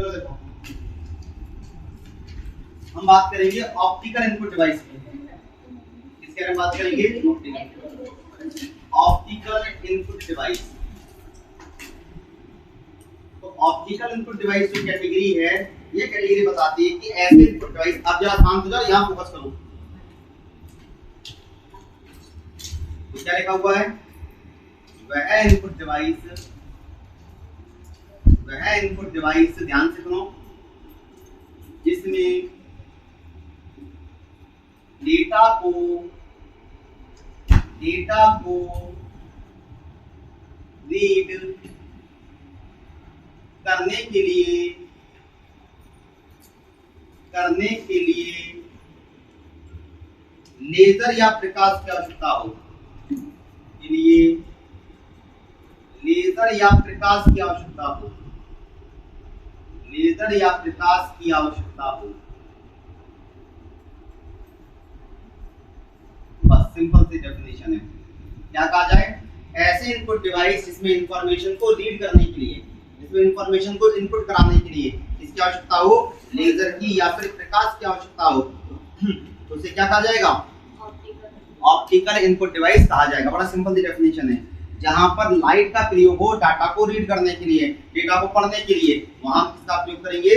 चलो देखो, हम बात करेंगे ऑप्टिकल इनपुट डिवाइस की। किसके बारे में बात करेंगे? Optical input device. तो ऑप्टिकल इनपुट डिवाइस जो कैटेगरी है, ये कैटेगरी बताती है कि ऐसे इनपुट डिवाइस, अब जरा शांत हो जाओ, यहां फोकस करो। तो क्या लिखा हुआ है? वह इनपुट डिवाइस, ध्यान से सुनो, जिसमें डेटा को रीड करने के लिए लेजर या प्रकाश की आवश्यकता हो, के लिए लेजर या प्रकाश की आवश्यकता हो, बस सिंपल सी डेफिनेशन है। क्या कहा जाए? ऐसे इनपुट डिवाइस जिसमें इंफॉर्मेशन को रीड करने के लिए, जिसमें इंफॉर्मेशन को इनपुट कराने के लिए इसकी आवश्यकता हो, लेजर की या फिर प्रकाश की आवश्यकता हो, तो उसे क्या कहा जाएगा? ऑप्टिकल इनपुट डिवाइस कहा जाएगा। बड़ा सिंपल सी डेफिनेशन है। जहां पर लाइट का प्रयोग हो डाटा को रीड करने के लिए, डेटा को पढ़ने के लिए, वहां किसका प्रयोग करेंगे?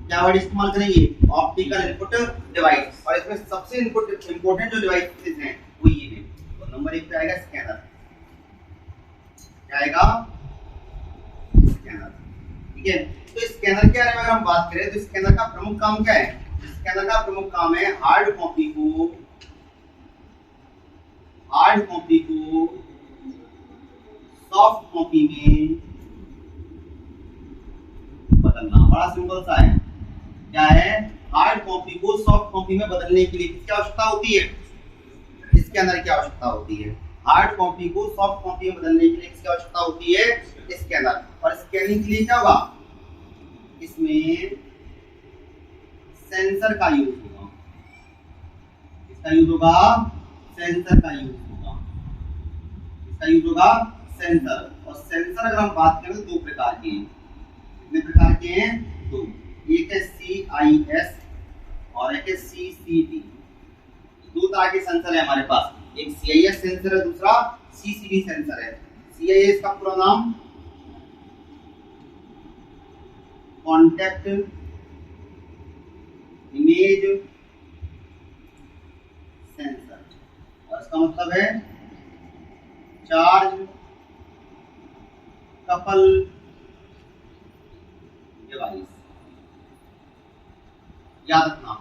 क्या वर्ड इस्तेमाल करेंगे? Optical input device. और इसमें सबसे इंपॉर्टेंट जो डिवाइसेस हैं वो ये हैं। तो नंबर 1 पे आएगा स्कैनर। क्या आएगा? स्कैनर। ठीक है, तो स्कैनर के बारे में अगर हम बात करें तो स्कैनर का प्रमुख काम क्या है? स्कैनर का प्रमुख काम है हार्ड कॉपी को सॉफ्ट कॉपी में बदलना। बड़ा सिंपल सा है। क्या है? हार्ड कॉपी को सॉफ्ट कॉपी में बदलने के लिए किसकी आवश्यकता होती है? स्कैनर की आवश्यकता होती है। हार्ड कॉपी को सॉफ्ट कॉपी में बदलने के लिए किसकी आवश्यकता होती है? स्कैनर। और स्कैनिंग के लिए क्या होगा? इसमें सेंसर का यूज होगा। किसका यूज होगा? सेंसर का यूज होगा। किसका यूज होगा? सेंसर। और सेंसर अगर हम बात करें तो दो प्रकार के हैं। कितने प्रकार के हैं? दो। एक है CIS और एक है CCD। दो तरह के सेंसर है हमारे पास। एक CIS सेंसर है, दूसरा CCD सेंसर है। CIS का पूरा नाम कॉन्टैक्ट इमेज सेंसर, और इसका मतलब है चार्ज कपल डिवाइस। याद रखना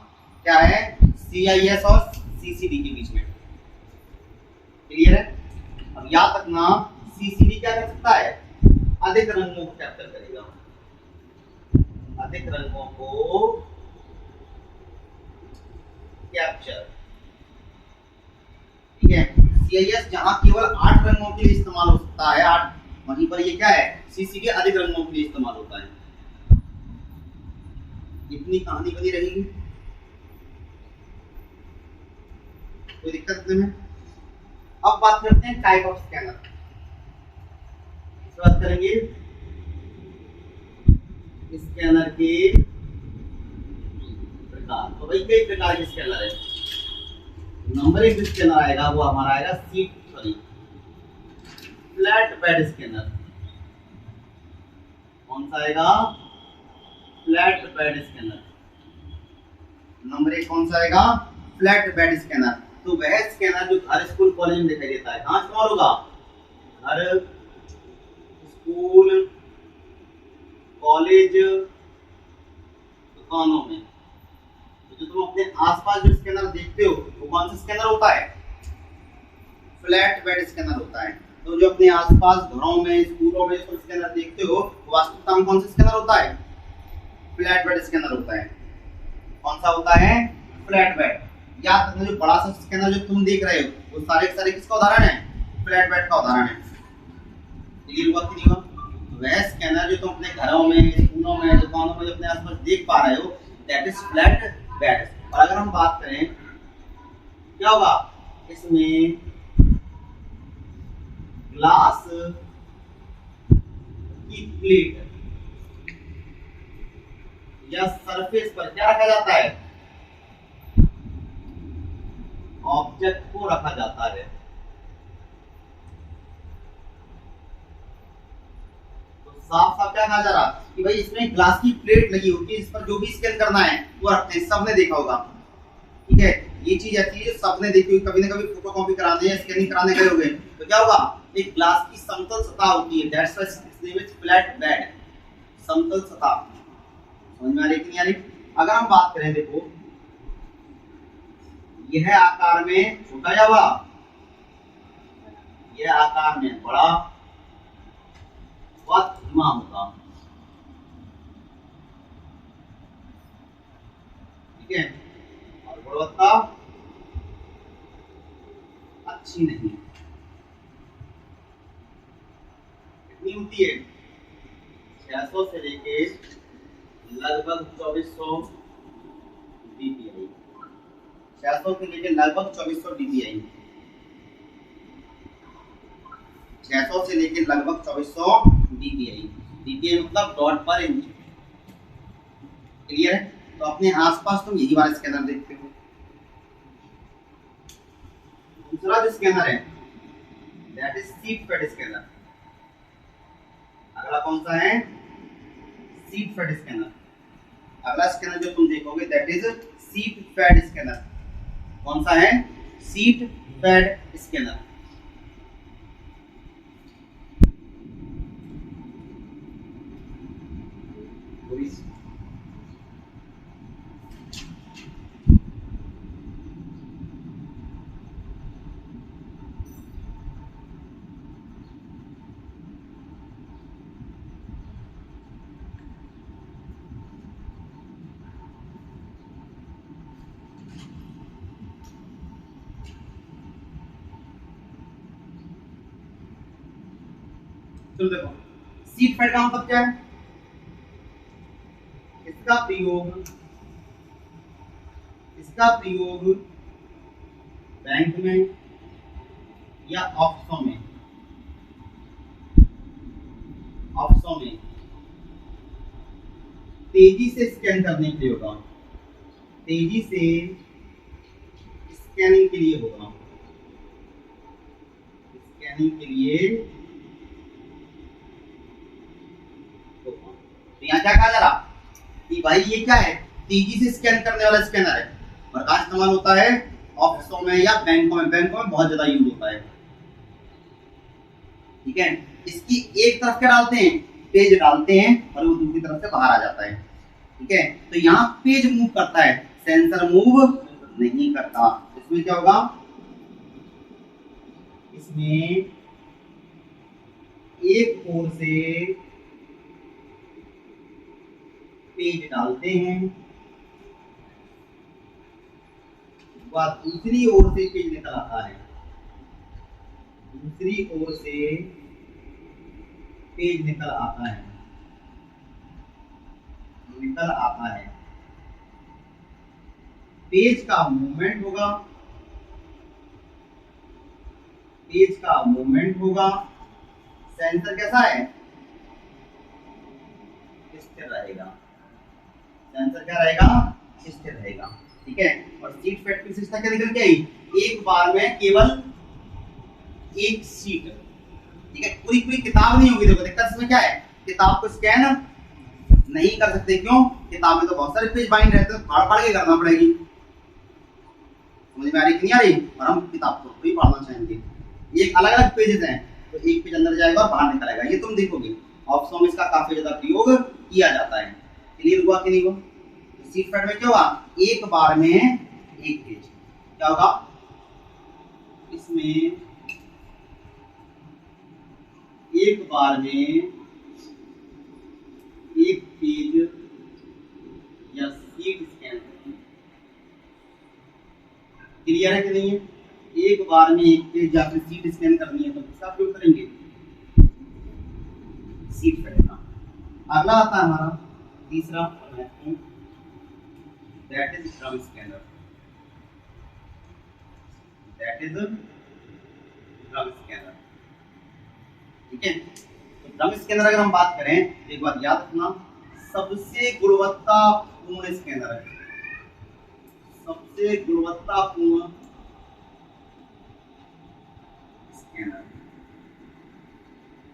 क्या है? CIS और CCD के बीच में। क्लियर है? अब याद रखना CCD क्या कर सकता है? अधिक रंगों को कैप्चर करेगा। अधिक रंगों को कैप्चर। ठीक है, CIS जहां केवल 8 रंगों के लिए इस्तेमाल हो सकता है, 8, वहीं पर ये क्या है? CCD अधिक रंगों के लिए इस्तेमाल होता है। इतनी कहानी बनी रहेगी, कोई दिक्कत नहीं में। अब बात करते हैं टाइप ऑफ स्कैनर। इस बात करेंगे स्कैनर के प्रकार। तो भाई कई प्रकार के स्कैनर है। नंबर 1 स्कैनर आएगा वो हमारा आएगा फ्लैट बेड स्कैनर। कौन सा आएगा? Flat bed scanner. नंबर 1 कौन सा आएगा? Flat bed scanner. तो वह स्कैनर जो घर, स्कूल, कॉलेज में दिखाई देता है। कहां इस्तेमाल होगा? घर, स्कूल, कॉलेज, दुकानों में। तो जो तुम अपने आसपास जो स्कैनर देखते हो वो कौन सा स्कैनर होता है? फ्लैट बेड स्कैनर होता है। तो जो अपने आसपास घरों में, स्कूलों में जो स्कैनर देखते हो वास्तविकता में कौन सा स्कैनर होता है? फ्लैट बेड स्कैनर होता है। कौन सा होता है? Flat bed. याद रखना जो बड़ा सा स्कैनर जो तुम देख रहे हो वो सारे के सारे किसका उदाहरण है? फ्लैट बेड का उदाहरण है। क्लियर हुआ कि नहीं हुआ? वह स्कैनर जो तुम अपने घरों में, स्कूलों में, दुकानों में अपने आसपास देख पा रहे हो, दैट इज फ्लैट बेड। और अगर हम बात करें क्या होगा इसमें, ग्लास की प्लेट या सरफेस पर क्या रखा जाता है, ऑब्जेक्ट को रखा जाता है। तो साफ साफ क्या कहा जा रहा कि भाई इसमें ग्लास की प्लेट लगी होती है, इस पर जो भी स्कैन करना है वो रखते हैं, सबने देखा होगा। ठीक है, ये चीज ऐसी है सबने देखी होगी, कभी ना कभी फोटोकॉपी कराने या स्कैनिंग कराने गए होंगे, तो क्या होगा, एक ग्लास की समतल सतह होती है, that's why it's name is flat bed, समतल सतह। समझ में आ रही कि नहीं आ रही? अगर हम बात करें, देखो यह आकार में छोटा या बड़ा, यह आकार में बड़ा व धीमा होगा। ठीक है, और गुणवत्ता अच्छी नहीं। कितनी होती है, 600 से लेके लगभग 2400 dpi, 600 से लेके लगभग 2400 dpi, 600 से लेके लगभग 2400 dpi, dpi मतलब डॉट पर इंच। क्लियर है? तो अपने आसपास तुम यही वाला स्कैनर देखते हो। दूसरा जो स्कैनर है that is sheet fed scanner. अगला कौन सा है, सीट फेड स्कैनर। अगला स्कैनर जो तुम देखोगे that is sheet fed scanner. कौन सा है, सीट फेड स्कैनर। चलो देखो, सीट फेड का मतलब क्या है, इसका प्रयोग बैंक में या ऑफिसों में तेजी से स्कैन करने के लिए होगा, तेजी से स्कैनिंग के लिए होगा, स्कैनिंग के लिए होगा। तो यहाँ क्या कहा जा रहा कि भाई ये क्या है, तेजी से स्कैन करने वाला स्कैनर है, और कहाँ इस्तेमाल होता है, ऑफिसों में या बैंकों में। बैंकों में बहुत ज्यादा यूज होता है। ठीक है, इसकी एक तरफ क्या डालते हैं, पेज डालते हैं, और वो दूसरी तरफ से बाहर आ जाता है। ठीक है, तो यहाँ पेज मूव करता है, सेंसर मूव नहीं करता। इसमें क्या होगा, इसमें एक ओर से पेज डालते हैं व दूसरी ओर से पेज निकल आता है, दूसरी ओर से पेज निकल आता है, निकल आता है। पेज का मूवमेंट होगा, पेज का मूवमेंट होगा। सेंसर कैसा है, स्थिर रहेगा, सेंसर क्या रहेगा, स्थिर रहेगा। ठीक है, और सीट फेड की विशेषता क्या निकल के आई, एक बार में केवल एक सीट। ठीक है, पूरी पूरी किताब नहीं होगी। देखो दिक्कत इसमें क्या है, किताब को स्कैन नहीं कर सकते, क्यों, किताब में तो बहुत सारे पेज बाइंड रहते हैं, फाड़ फाड़ के करना पड़ेगी। समझ में आ रही कि नहीं आ रही? और हम किताब को भी पढ़ना चाहेंगे, ये अलग अलग पेजेस हैं, तो एक पेज अंदर जाएगा और बाहर निकलेगा, ये तुम देखोगे। ऑफिसों में इसका काफी ज्यादा प्रयोग किया जाता है। क्लियर हुआ कि नहीं हुआ? सीट फेड में क्या हुआ, एक बार में एक पेज। क्या होगा, इसमें एक बार में एक पेज या सीट स्कैन। क्लियर है कि नहीं है? एक बार में एक पेज या फिर सीट स्कैन करनी है तो किसका प्रयोग करेंगे, सीट फेड का। अगला आता है हमारा तीसरा, that is drum scanner. That is drum scanner. ठीक है, तो ड्रम स्कैनर अगर हम बात करें तो एक बात याद रखना, सबसे गुणवत्तापूर्ण स्कैनर है, सबसे गुणवत्तापूर्ण स्कैनर।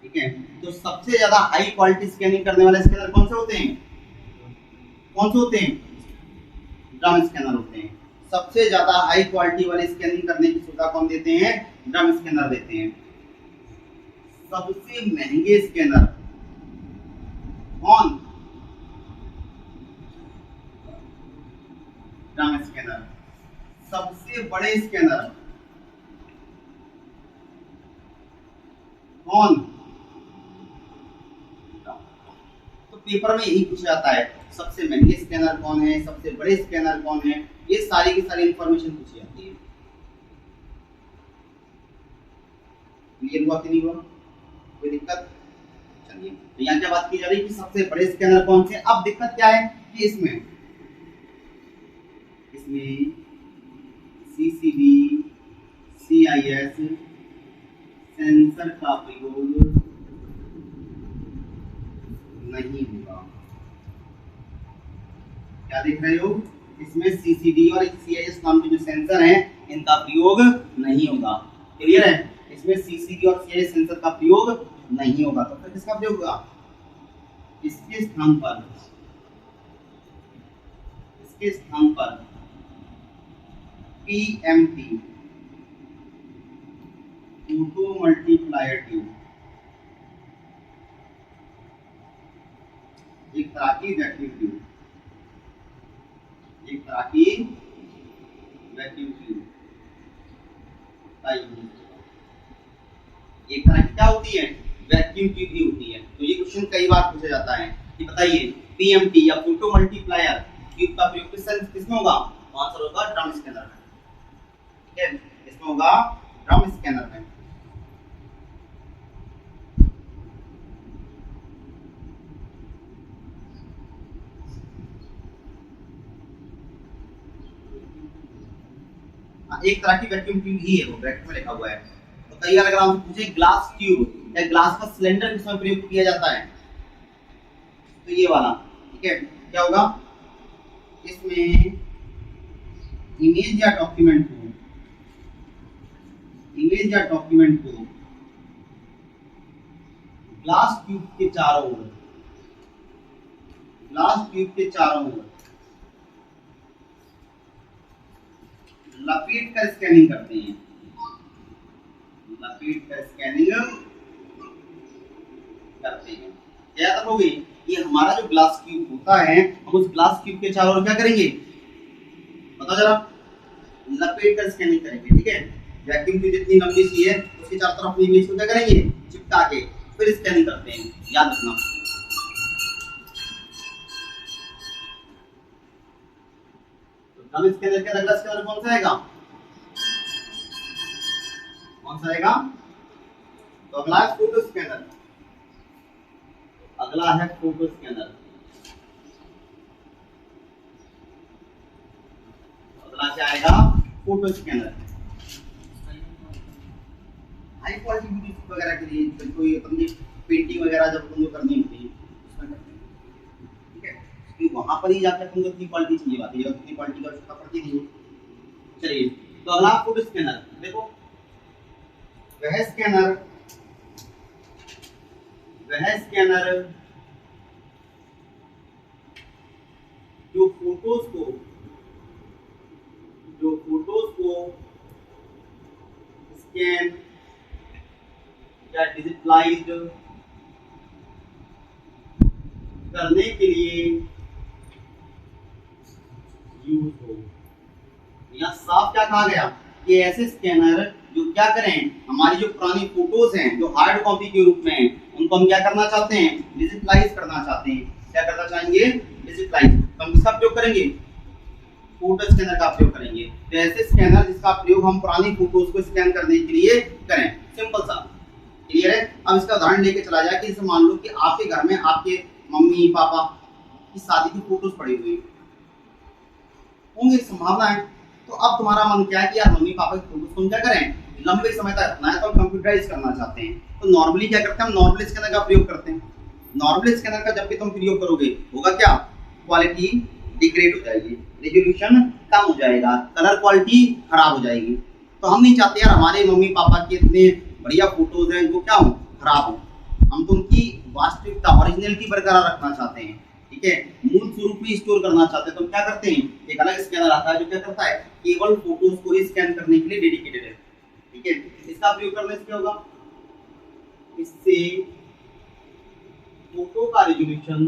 ठीक है, तो सबसे ज्यादा हाई क्वालिटी स्कैनिंग करने वाले स्कैनर कौन से होते हैं? कौन से होते हैं? ड्रम स्कैनर होते हैं। सबसे ज्यादा हाई क्वालिटी वाले स्कैनिंग करने की सुविधा कौन देते हैं? ड्रम स्कैनर देते हैं। सबसे महंगे स्कैनर कौन? Drum scanner. सबसे बड़े स्कैनर कौन? तो पेपर में यही पूछा जाता है, सबसे महंगे स्कैनर कौन है, सबसे बड़े स्कैनर कौन है, ये सारी की सारी इंफॉर्मेशन पूछी जाती है। क्लियर हुआ कि नहीं हुआ? कोई दिक्कत? चलिए, तो यहाँ क्या बात की जा रही है कि सबसे बड़े स्कैनर कौन से। अब दिक्कत क्या है कि इसमें CCD, CIS सेंसर का प्रयोग नहीं होगा। क्या देख रहे हो? इसमें CCD और CIS नाम के जो सेंसर हैं, इनका प्रयोग नहीं होगा। क्लियर है? इसमें CCD और CIS सेंसर का प्रयोग नहीं होगा। तो फिर किसका प्रयोग होगा? इसके स्थान पर PMT, फोटो मल्टीप्लायर ट्यूब, एक तरह की वैक्यूम ट्यूब, एक तरह की वैक्यूम ट्यूब का यूज होगा। एक तरह की क्या होती है? वैक्यूम ट्यूब ही होती है। तो ये क्वेश्चन कई बार पूछा जाता है कि बताइए PMT या फोटो मल्टीप्लायर ट्यूब का प्रयोग किसमें होगा? आंसर होगा ड्रम स्कैनर में। ठीक है, इसमें होगा ड्रम स्कैनर में। एक तरह की वैक्यूम ट्यूब ही है, वो ब्रैकेट में लिखा हुआ है। तो कई बार अगर हम पूछे ग्लास ट्यूब या ग्लास का सिलेंडर किसमें प्रयोग किया जाता है, तो ये वाला। ठीक है, क्या होगा? इसमें इमेज या डॉक्यूमेंट को ग्लास ट्यूब के चारों ओर लपेट कर स्कैनिंग करते हैं। क्या याद रखोगे? ये हमारा जो ग्लास क्यूब होता है, हम उस ग्लास क्यूब के चारों ओर क्या करेंगे? बताओ जरा। लपेट कर स्कैनिंग करेंगे। ठीक है, वैक्यूम ट्यूब जितनी लंबी सी है उसके चारों तरफ अपनी इमेज को क्या करेंगे? चिपका के फिर स्कैनिंग करते हैं। याद रखना। ड्रम स्कैनर के अगला स्कैनर कौन सा आएगा? तो अगला है फोटो स्कैनर। अगला क्या आएगा? Photo scanner. High quality video वगैरह के लिए कोई अपनी पेंटिंग वगैरह जब तुमको करनी होती है उसमें करते हैं। ठीक है, क्योंकि वहां पर ही जाकर तुमको इतनी क्वालिटी चाहिए बात है, इतनी क्वालिटी का आवश्यकता पड़ती नहीं है। चलिए, तो अगला फोटो स्कैनर। देखो, वह स्कैनर जो फोटोज को स्कैन या डिजिटलाइज करने के लिए यूज हो। यहाँ साफ क्या कहा गया कि ऐसे स्कैनर जो क्या करें, हमारी जो पुरानी फोटोज हैं जो हार्ड कॉपी के रूप में हैं, उनको हम क्या करना चाहते हैं? डिजिटलाइज करना चाहते हैं। क्या करना चाहेंगे? डिजिटलाइज। तो हम किसका प्रयोग करेंगे? फोटो स्कैनर का प्रयोग करेंगे। तो ऐसे स्कैनर जिसका प्रयोग हम पुरानी फोटोज को स्कैन करने के लिए करें। सिंपल सा। क्लियर है? अब इसका उदाहरण लेके चला जाए कि जैसे मान लो कि आपके घर में आपके मम्मी पापा की शादी की फोटोज पड़ी हुई होंगी, संभावना है। तो अब तुम्हारा मन क्या है कि यार मम्मी पापा की फोटोज को हम क्या करें? लंबे समय तक रखना है, तो हम कंप्यूटराइज करना चाहते हैं। तो नॉर्मली क्या करते हैं? हम नॉर्मल स्कैनर का प्रयोग करते हैं। नॉर्मल स्कैनर का जब भी तुम प्रयोग करोगे होगा क्या, क्वालिटी डिग्रेड हो जाएगी, रेजोल्यूशन कम हो जाएगा, कलर क्वालिटी खराब हो जाएगी। तो हम नहीं चाहते यार हमारे मम्मी पापा के इतने बढ़िया फोटोज हैं जो क्या हो, खराब हो। हम तो उनकी वास्तविकता ओरिजिनलिटी बरकरार रखना चाहते हैं, ठीक है, मूल स्वरूप में स्टोर करना चाहते हैं। तो क्या करते हैं, एक अलग स्कैनर आता है जो क्या करता है, केवल फोटोज को ही स्कैन करने के लिए डेडिकेटेड है, ठीक है। इसका प्रयोग करने से क्या होगा, इससे फोटो का रेजोल्यूशन,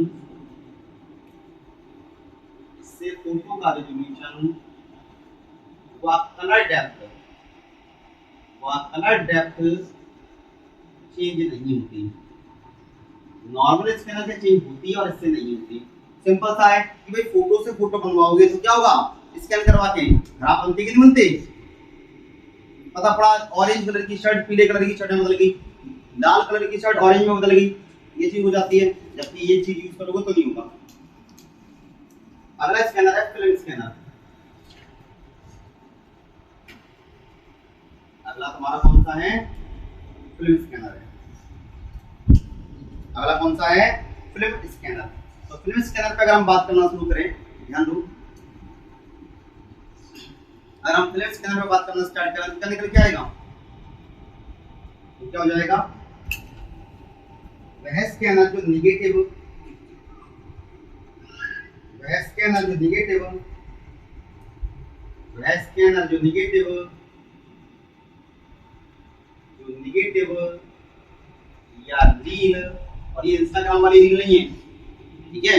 इससे फोटो का रेजोल्यूशन व कलर डेप्थ चेंज नहीं होती। नॉर्मल स्कैनर से चेंज होती है और इससे नहीं होती। सिंपल सा है कि भाई फोटो से फोटो बनवाओगे तो क्या होगा, स्कैन करवा के खराब बनते कि नहीं बनते। पता पड़ा ऑरेंज कलर की शर्ट पीले कलर की शर्ट में बदल गई, लाल कलर की शर्ट ऑरेंज में बदल गई, ये चीज हो जाती है। जबकि ये चीज यूज करोगे तो नहीं होगा। अगला स्कैनर है फिल्म स्कैनर। अगला तुम्हारा कौन सा है, फिल्म स्कैनर है। अगला कौन सा है, फिल्म स्कैनर। तो फिल्म स्कैनर पे अगर हम बात करना शुरू करें, ध्यान दो, अगर हम फिल्म स्कैनर पे बात करना स्टार्ट करें तो क्या निकल के आएगा, तो क्या हो जाएगा, वह स्कैनर जो निगेटिव, वह स्कैनर जो निगेटिव, वह स्कैनर जो निगेटिव, जो निगेटिव या रील, और ये इंस्टाग्राम वाली रील नहीं है, ठीक है,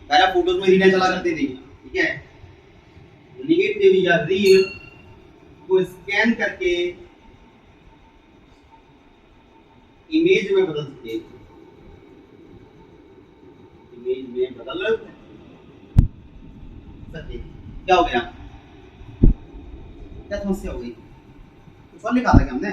पहले फोटोज में रीलें चला करती थी, ठीक है, निगेटिव या रील को स्कैन करके इमेज में बदल सके, इमेज में बदल सके। क्या हो गया, क्या समस्या हो गई, कुछ और लिखा था क्या हमने,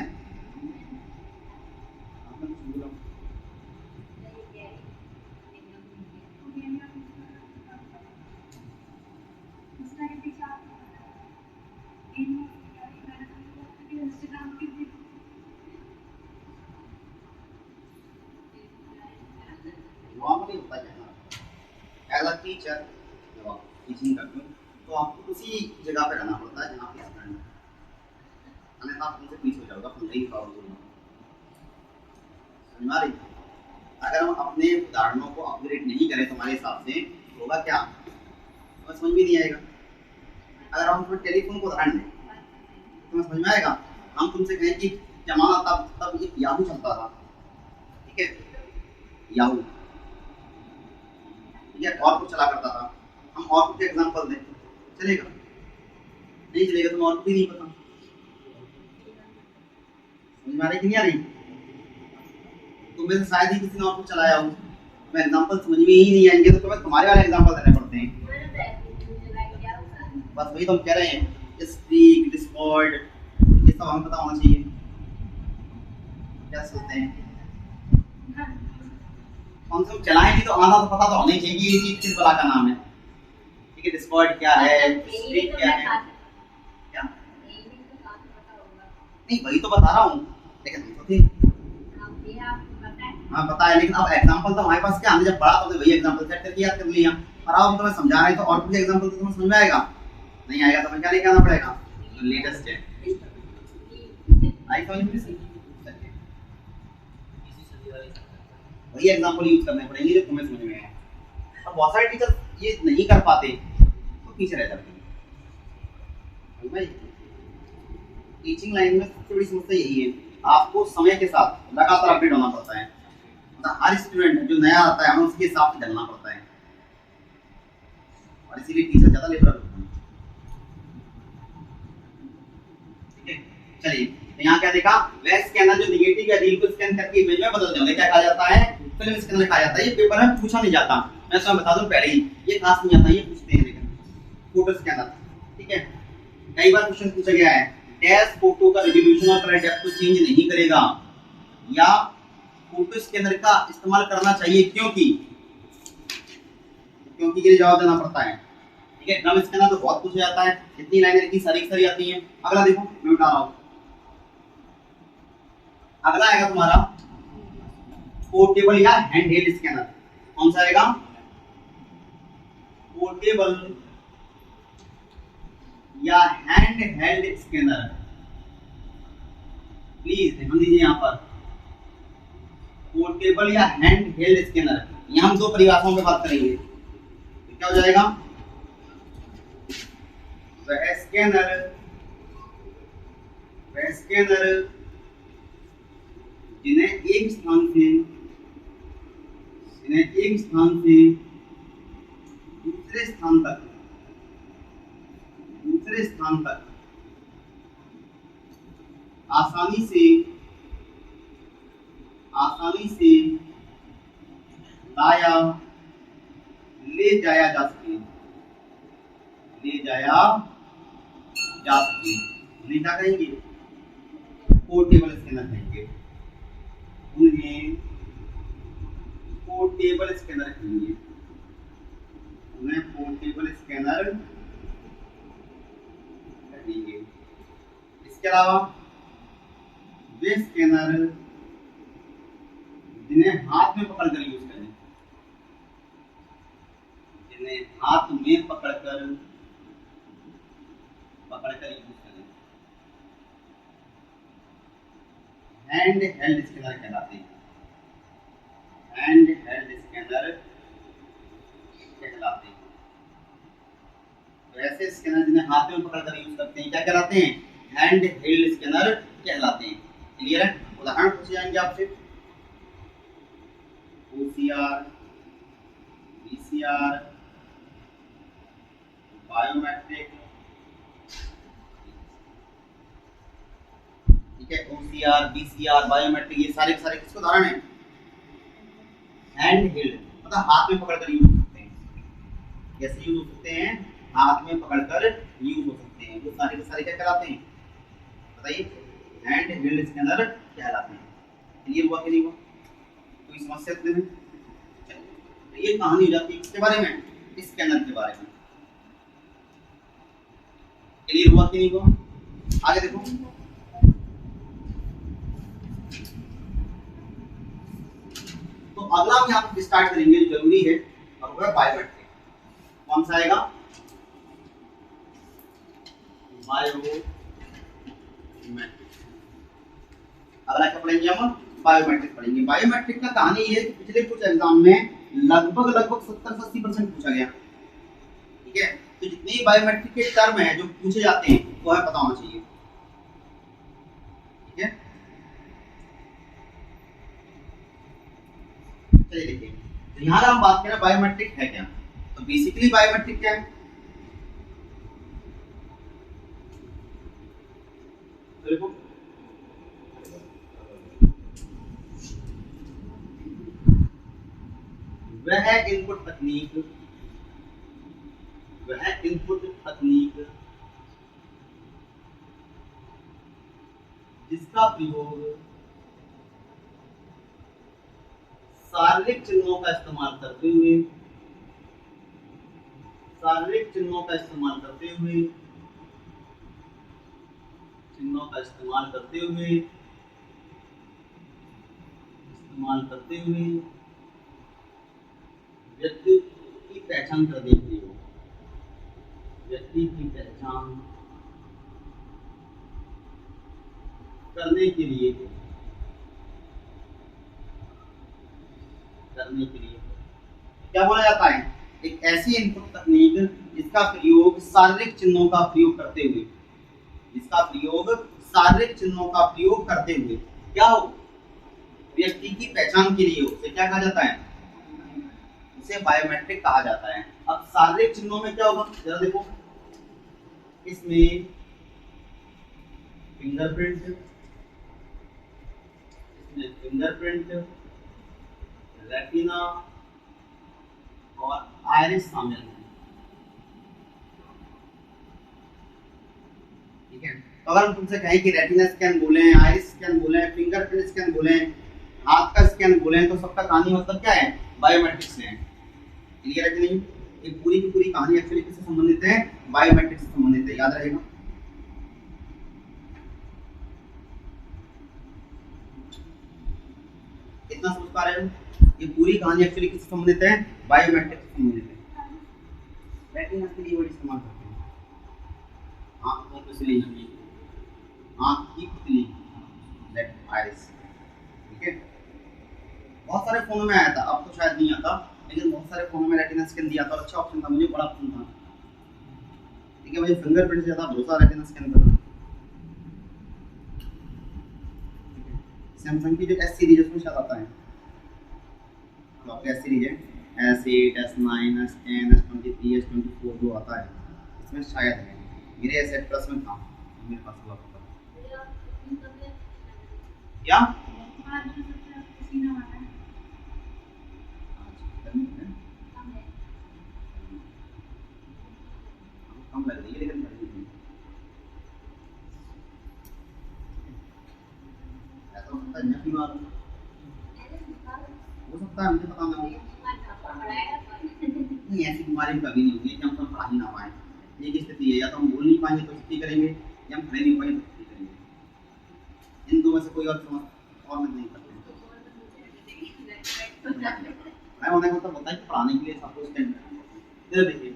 नॉर्मली होता है ना, एज अ टीचर जब आप टीचिंग करते हो तो आपको उसी जगह पे रहना पड़ता है जहाँ पे स्टूडेंट है, अन्यथा आप उनसे पीछे हो जाओगे, आप नहीं पाओगे। समझ में आ रही, अगर हम अपने उदाहरणों को अपग्रेड नहीं करें तुम्हारे हिसाब से तो होगा क्या, तो समझ में नहीं आएगा। अगर हम तुम्हें टेलीफोन को उदाहरण दें तुम्हें समझ में आएगा। हम तुमसे कहें कि जमाना तब ये याहू चलता था, ठीक है, याहू, ठीक है, और कुछ चला करता था, हम और कुछ एग्जांपल दें, चलेगा, नहीं चलेगा, तुम और कुछ नहीं पता। समझ में आ रही कि नहीं आ रही, तुम्हें शायद ही किसी ने और कुछ चलाया हो, मैं एग्जांपल समझ में ही नहीं आएंगे तो तुम्हें तुम्हारे वाले एग्जांपल देने पड़ते हैं। बस वही तो हम कह रहे हैं, स्ट्रीक, डिस्कॉर्ड, ये सब हमें पता होना चाहिए। क्या सोचते हैं, कौन से चलाएंगे तो आना तो पता तो होना ही चाहिए कि ये चीज किस बला का नाम है, ठीक है, डिस्कॉर्ड क्या है, स्ट्रीक क्या है, क्या नहीं वही तो बता रहा हूँ, लेकिन हम तो थे, हाँ पता है, लेकिन अब एग्जांपल तो हमारे पास क्या, हमने जब पढ़ा तो वही एग्जांपल सेट करके याद कर लिया, और अब हम तुम्हें समझा रहे हैं तो और कुछ एग्जांपल तो तुम्हें समझ में आएगा, नहीं आएगा तो क्या लेके आना पड़ेगा, जो लेटेस्ट है, आई समझ में, वही एग्जांपल यूज करने पड़ेंगे जो तुम्हें समझ में आए। अब बहुत सारे टीचर ये नहीं कर पाते तो पीछे रह जाते हैं भाई। टीचिंग लाइन में सबसे बड़ी समस्या यही है, आपको समय के साथ लगातार अपडेट होना पड़ता है, मतलब हर स्टूडेंट जो नया आता है हमें उसके हिसाब से ढलना पड़ता है, और इसीलिए टीचर ज्यादा लिबरल होते हैं, ठीक है। चलिए तो यहाँ क्या देखा, वह स्कैनर जो निगेटिव या रील को स्कैन करके इमेज में बदल देंगे, क्या कहा जाता है, फिल्म स्कैनर कहा जाता है। ये पेपर में पूछा नहीं जाता, मैं इसमें बता दूं पहले ही, ये खास नहीं आता, ये पूछते हैं लेकिन फोटो स्कैनर, ठीक है, कई बार क्वेश्चन पूछा गया है, डैश फोटो का रेजोल्यूशन और कलर डेप्थ को चेंज नहीं करेगा, या फोटो स्कैनर का इस्तेमाल करना चाहिए क्योंकि के लिए जवाब देना पड़ता है, ठीक है। ड्रम स्कैनर तो बहुत कुछ जाता है, इतनी लाइनें इतनी सारी सारी आती हैं। अगला देखो मैं उठा रहा हूं, अगला आएगा तुम्हारा पोर्टेबल या हैंड हेल्ड स्कैनर। कौन सा आएगा? पोर्टेबल या हैंड हेल्ड स्कैनर। प्लीज ध्यान दीजिए यहाँ पर, पोर्टेबल या हैंड हेल्ड स्कैनर। यहाँ हम दो परिभाषाओं पे बात करेंगे। तो क्या हो जाएगा? वह स्कैनर जिन्हें एक स्थान से दूसरे स्थान तक आसानी से ले जाया जा सके। उन्हें क्या कहेंगे? पोर्टेबल स्कैनर कहेंगे। उन्हें पोर्टेबल स्कैनर कहेंगे। इसके अलावा वे स्कैनर जिन्हें हाथ में पकड़कर यूज करें, हैंड हेल्ड स्कैनर कहलाते हैं। तो ऐसे स्कैनर जिन्हें हाथ में पकड़कर यूज करते हैं क्या कहलाते हैं? हैंड हेल्ड स्कैनर कहलाते हैं। क्लियर है? उदाहरण पूछे जाएंगे आपसे, OCR, PCR, बायोमेट्रिक। ठीक है, OCR, BCR, बायोमेट्रिक, ये सारे के सारे किसके उदाहरण हैं? हैंड हेल्ड, मतलब हाथ में पकड़कर यूज हो सकते हैं। कैसे यूज हो सकते हैं? हाथ में पकड़कर यूज हो सकते हैं। वो सारे के सारे क्या कहलाते हैं? बताइए, हैंड हेल्ड स्कैनर कहलाते हैं। क्लियर हुआ कि नहीं हुआ? कोई समस्या तो नहीं? चलिए, ये कहानी हो जाती है किसके बारे में? स्कैनर के बारे में। क्लियर हुआ कि नहीं हुआ? आगे देखो, तो अगला हम यहाँ पे स्टार्ट करेंगे जो जरूरी है, और वो है बायोमेट्रिक। कौन सा आएगा? बायोमेट्रिक। अगला क्या पढ़ेंगे हम? बायोमेट्रिक पढ़ेंगे। बायोमेट्रिक का कहानी ये है कि पिछले कुछ एग्जाम में लगभग 70 से 80% पूछा गया। ठीक है, तो जितने बायोमेट्रिक के टर्म हैं जो पूछे जाते हैं वो हमें पता होना चाहिए। ठीक है, चलिए देखिए, तो यहाँ हम बात करें बायोमेट्रिक है क्या, तो बेसिकली बायोमेट्रिक क्या है? तो देखो, वह इनपुट तकनीक जिसका प्रयोग शारीरिक चिन्हों का इस्तेमाल करते हुए व्यक्ति की पहचान करने के लिए क्या बोला जाता है? एक ऐसी इनपुट तकनीक जिसका प्रयोग शारीरिक चिन्हों का प्रयोग करते हुए क्या हो? व्यक्ति की पहचान के लिए हो, उसे क्या कहा जाता है? उसे बायोमेट्रिक कहा जाता है। अब शारीरिक चिन्हों में क्या होगा, जरा देखो, इसमें फिंगरप्रिंट, रेटिना और आइरिस शामिल है। ठीक है, तो अगर हम तुमसे कहें कि रेटिना स्कैन बोले, आइरिस स्कैन बोले, फिंगरप्रिंट स्कैन बोले, हाथ का स्कैन बोले, तो सबका कहानी मतलब क्या है? बायोमेट्रिक से है। क्लियर है कि नहीं? ये पूरी की पूरी कहानी एक्चुअली किससे संबंधित है? बायोमेट्रिक से संबंधित है, याद रहेगा। इतना समझ पा रहे हो? ये पूरी कहानी एक्चुअली किससे संबंधित है? बायोमेट्रिक से संबंधित है। रेटिना के लिए वर्ड इस्तेमाल करते हैं, आंख की पुतली, आंख की पुतली, दैट आइरिस। ठीक है, बहुत सारे फोनों में आया था, अब तो शायद नहीं आता, लेकिन बहुत सारे फोनों में रेटिना स्कैन दिया था, अच्छा ऑप्शन था, मुझे बड़ा पसंद था। ठीक है, मुझे फिंगरप्रिंट से ज्यादा भरोसा रेटिना स्कैन पर। सैमसंग की जो एस सीरीज उसमें शायद आता है, तो आपका एस सीरीज है, S8, S9, S10, S23, S24 जो आता है इसमें शायद है, मेरे S8 प्लस में था, मेरे पास हुआ था क्या कम लग रही है, लेकिन ऐसा हो सकता है मैं बीमार हूँ, हो सकता है, मुझे पता नहीं, ऐसी बीमारी कभी नहीं होगी कि हम पढ़ा ही ना पाए। एक स्थिति है, या तो हम बोल नहीं पाएंगे तो छुट्टी करेंगे, या हम खड़े नहीं पाएंगे तो छुट्टी करेंगे, इन दो में से कोई और समझ और नहीं करते। मैं उन्हें मतलब होता है कि पढ़ाने के लिए सबको स्टैंड देखिए,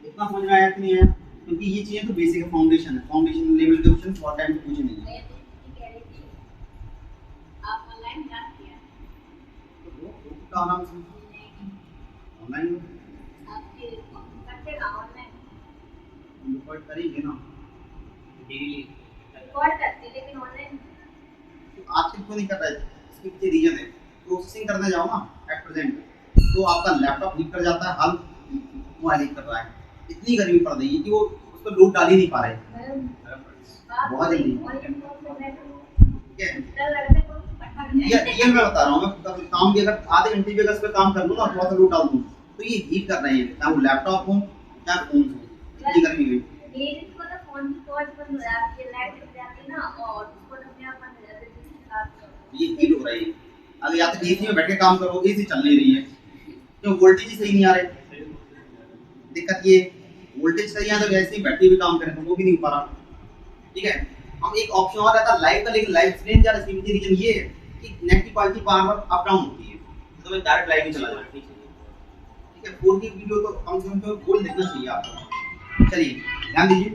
इतना समझ में आया कि नहीं है? क्योंकि ये चीजें तो बेसिक फाउंडेशन है, फाउंडेशन लेवल के क्वेश्चन बहुत टाइम से पूछे नहीं है। आप ऑनलाइन क्लास किया तो का नाम से ऑनलाइन आपके करते ना ऑनलाइन रिकॉर्ड करेंगे ना डेली रिकॉर्ड करते, लेकिन ऑनलाइन आजकल क्यों नहीं कर रहे? इसके पीछे रीजन है, प्रोसेसिंग करने जाओ ना एट प्रेजेंट, तो आपका लैपटॉप हीट कर जाता है, हाल मोबाइल हीट कर रहा है, इतनी गर्मी पड़ रही है कि वो उस पर लोड डाल ही नहीं पा रहे बहुत जल्दी। ठीक है, ये मैं बता रहा हूँ, मैं काम भी अगर आधे घंटे भी अगर इस पर काम कर लूँ ना, थोड़ा सा लोड डाल दूँ, तो ये हीट कर रहे हैं, चाहे वो लैपटॉप हो चाहे फोन हो, इतनी गर्मी में ये हीट हो रही है। अगर या तो एसी में बैठ के काम करो, एसी चल नहीं रही है, क्यों? वोल्टेज ही सही नहीं आ रहे, दिक्कत ये, वोल्टेज सही है तो वैसे ही बैटरी भी काम करे तो वो भी नहीं हो पा रहा। ठीक है, हम एक ऑप्शन और रहता है लाइव का, लेकिन लाइव स्क्रीन क्या इसकी वजह रीजन ये है कि नेट की क्वालिटी बार-बार अप डाउन होती है, तो मैं डायरेक्ट लाइव ही चला जाता है। ठीक है, 4K वीडियो तो कम से कम तो फुल देखना चाहिए आपको। चलिए ध्यान दीजिए,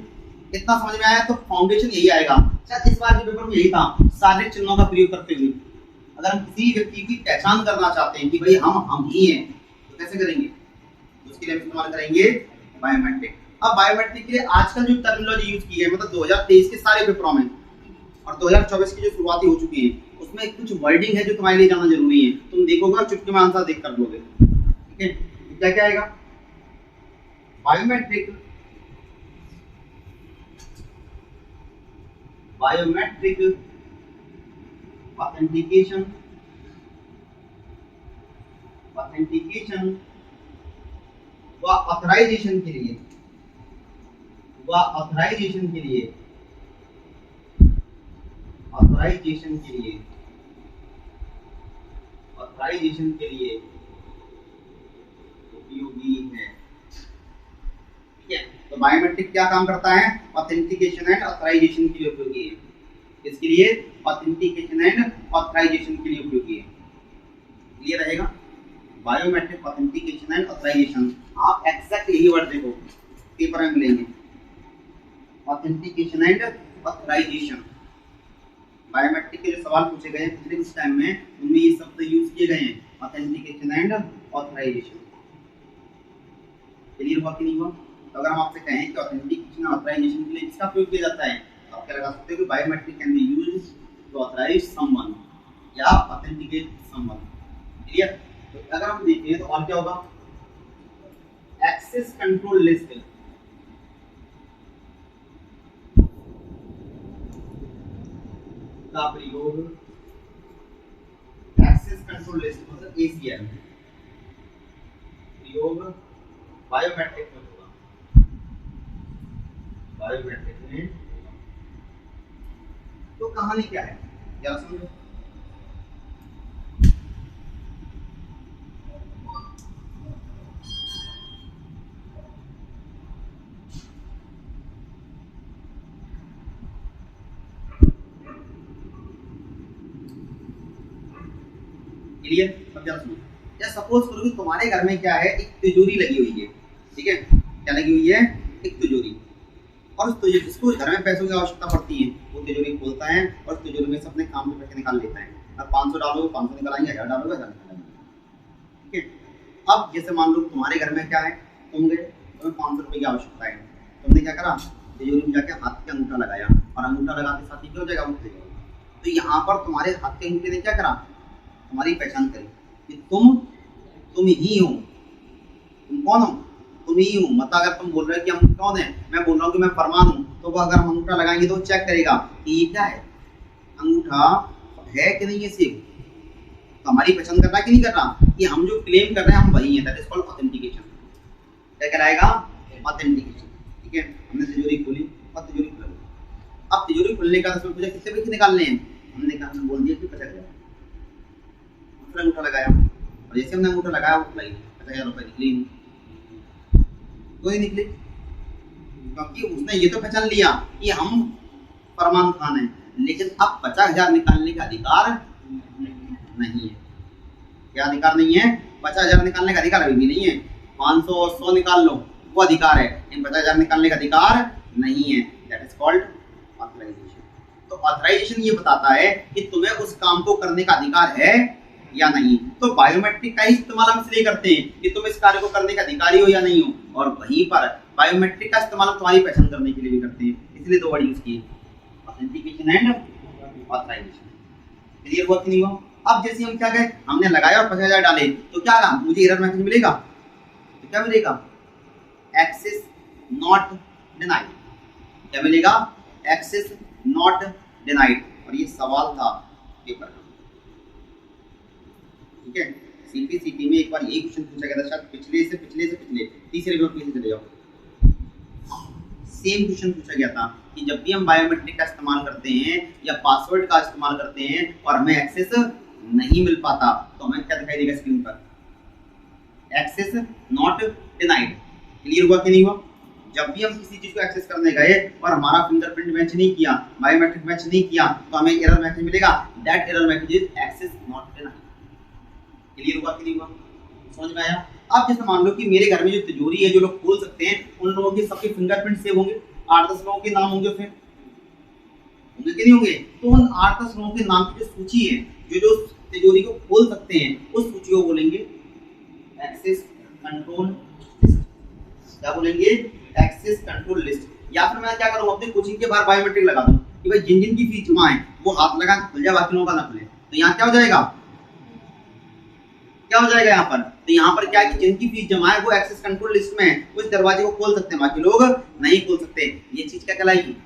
कितना समझ में आया? तो फाउंडेशन यही आएगा, शायद इस बार के पेपर में यही था, शारीरिक चिन्हों का प्रयोग करते हुए अगर हम किसी व्यक्ति की पहचान करना चाहते हैं कि भाई हम ही हैं, तो कैसे करेंगे? उसके लिए हम इस्तेमाल करेंगे बायोमेट्रिक। अब बायोमेट्रिक के लिए आजकल जो टर्मिनोलॉजी यूज की है, मतलब 2023 के सारे पेपरों में और 2024 की जो शुरुआती हो चुकी है, उसमें कुछ वर्डिंग है जो तुम्हारे लिए जाना जरूरी है, तुम देखोगे और चुटकी में आंसर देख कर लोगे। ठीक है, क्या क्या आएगा? बायोमेट्रिक, बायोमेट्रिक ऑथेंटिकेशन, ऑथेंटिकेशन व ऑथराइजेशन के लिए, व ऑथराइजेशन के लिए, ऑथराइजेशन के लिए, ऑथराइजेशन के लिए उपयोगी है। ठीक है, तो बायोमेट्रिक क्या काम करता है? ऑथेंटिकेशन एंड ऑथराइजेशन के लिए उपयोगी है। इसके लिए ऑथेंटिकेशन एंड ऑथराइजेशन के लिए उपयोगी है। क्लियर रहेगा? बायोमेट्रिक ऑथेंटिकेशन एंड ऑथराइजेशन, आप एग्जैक्ट यही वर्ड देखो पेपर में मिलेंगे, ऑथेंटिकेशन एंड ऑथराइजेशन। बायोमेट्रिक के जो सवाल पूछे गए पिछले कुछ टाइम में, उनमें ये शब्द यूज किए गए हैं, ऑथेंटिकेशन एंड ऑथराइजेशन। क्लियर हुआ कि नहीं हुआ? तो अगर हम आपसे कहें कि ऑथेंटिकेशन और ऑथराइजेशन के लिए किसका प्रयोग किया जाता है, तो आप क्या लगा सकते हो कि biometric can be used to authorise someone या ऑथेंटिकेट समवन। क्लियर? तो अगर हम देखें तो और क्या होगा? एक्सेस कंट्रोल लिस्ट का प्रयोग, एक्सेस कंट्रोल लिस्ट मतलब एसीएल प्रयोग बायोमेट्रिक में होगा। बायोमेट्रिक में तो कहानी क्या है जरा समझो। क्लियर? अब जरा सुनो, या सपोज करो कि तुम्हारे घर में क्या है, एक तिजोरी लगी हुई है, ठीक है, क्या लगी हुई है, एक तिजोरी, और उस तिजोरी, जिसको घर में पैसों की आवश्यकता पड़ती है वो तिजोरी खोलता है और तिजोरी में से अपने काम के पैसे निकाल लेता है। अब 500 डालोगे 500 निकालेंगे, 1000 डालोगे 1000 निकालेंगे, ठीक है। अब जैसे मान लो तुम्हारे घर में क्या है, तुम गए, तुम्हें 500 रुपये की आवश्यकता है, तुमने क्या करा, तिजोरी में जाके हाथ के अंगूठा लगाया, और अंगूठा लगाते साथ ही क्या हो जाएगा, उठ जाएगा। तो यहाँ पर तुम्हारे हाथ के अंगूठे ने क्या करा, तुम्हारी पहचान करी कि तुम ही हो, तुम कौन हो, तुम ही हो। मतलब अगर तुम बोल रहे हो कि हम कौन है, मैं बोल रहा हूँ कि मैं फरमान हूँ, तो वो अगर हम अंगूठा लगाएंगे तो चेक करेगा कि ये क्या है, अंगूठा है कि नहीं है सेव, तो हमारी पहचान कर रहा है कि नहीं कर रहा, कि हम जो क्लेम कर रहे हैं हम वही हैं। That is called authentication. क्या कहलाएगा, ऑथेंटिकेशन, ठीक है। हमने तिजोरी खोली और तिजोरी खुल गई। अब तिजोरी खुलने का उसमें पूछा कितने पैसे निकालने हैं, हमने कहा, हमने बोल दिया कि 50,000, फिर अंगूठा लगाया, और जैसे हमने अंगूठा लगाया वो खुलाई, 50,000 रुपये निकली तो ही निकले, क्योंकि उसने ये तो पहचान लिया कि हम फरमान खान हैं, लेकिन अब 50,000 निकालने का अधिकार नहीं है। क्या अधिकार नहीं है, 50,000 निकालने का अधिकार अभी भी नहीं है। 500 और 100 निकाल लो वो अधिकार है, इन 50,000 निकालने का अधिकार नहीं है। That is called authorisation. तो ऑथराइजेशन ये बताता है कि तुम्हें उस काम को करने का अधिकार है या नहीं। तो बायोमेट्रिक का ही इस्तेमाल हम इसलिए करते हैं कि तुम इस कार्य को करने का अधिकारी हो या नहीं हो, और वहीं पर बायोमेट्रिक का इस्तेमाल तुम्हारी पहचान करने के लिए भी करते हैं, इसलिए दो वर्ड यूज किए, ऑथेंटिकेशन एंड ऑथराइजेशन। क्लियर हुआ कि नहीं हुआ? अब जैसे हम क्या कहें, हमने लगाया और 50,000 डाले, तो क्या कहा, मुझे एरर मैसेज मिलेगा, तो क्या मिलेगा, एक्सेस नॉट डिनाइड। क्या मिलेगा, एक्सेस नॉट डिनाइड। और ये सवाल था पेपर का, ठीक है। सीपीसीटी में एक बार यही क्वेश्चन पूछा गया था, शायद पिछले से पिछले तीसरे पेपर पीछे चले जाओ, सेम क्वेश्चन पूछा गया था कि जब भी हम बायोमेट्रिक का इस्तेमाल करते हैं या पासवर्ड का इस्तेमाल करते हैं और हमें एक्सेस नहीं मिल पाता, तो हमें क्या दिखाई देगा स्क्रीन पर, एक्सेस नॉट डिनाइड। क्लियर हुआ कि नहीं हुआ? जब भी हम किसी चीज को एक्सेस करने गए और हमारा फिंगरप्रिंट मैच नहीं किया, बायोमेट्रिक मैच नहीं किया, तो हमें एरर मैसेज मिलेगा, that error message is access not denied. Clear हुआ कि नहीं हुआ? समझ में आया? अब जैसे मान लो कि मेरे घर में जो तिजोरी है, जो लोग खोल सकते हैं, उन लोगों के सबके फिंगरप्रिंट सेव होंगे, 8-10 लोगों के नाम होंगे, फिर होंगे कि नहीं होंगे? तो उन 8-10 लोगों के नाम की जो सूची है, जो तिजोरी को खोल सकते हैं, उस सूची को बोलेंगे एक्सेस कंट्रोल लिस्ट। क्या बोलेंगे? Access control list. या फिर मैं क्या करूँ, अपने कोचिंग के बाहर बायोमेट्रिक लगा दूं कि भाई जिन जिन की फीस जमा है वो हाथ लगा खुल जाए, बाकी लोगों का ना खुले। तो यहाँ क्या हो जाएगा, क्या हो जाएगा यहाँ पर? तो यहाँ पर क्या है कि जिनकी फीस जमा है वो एक्सेस कंट्रोल लिस्ट में है, उस दरवाजे को खोल सकते हैं, बाकी लोग नहीं खोल सकते। ये चीज क्या कहलाएगी,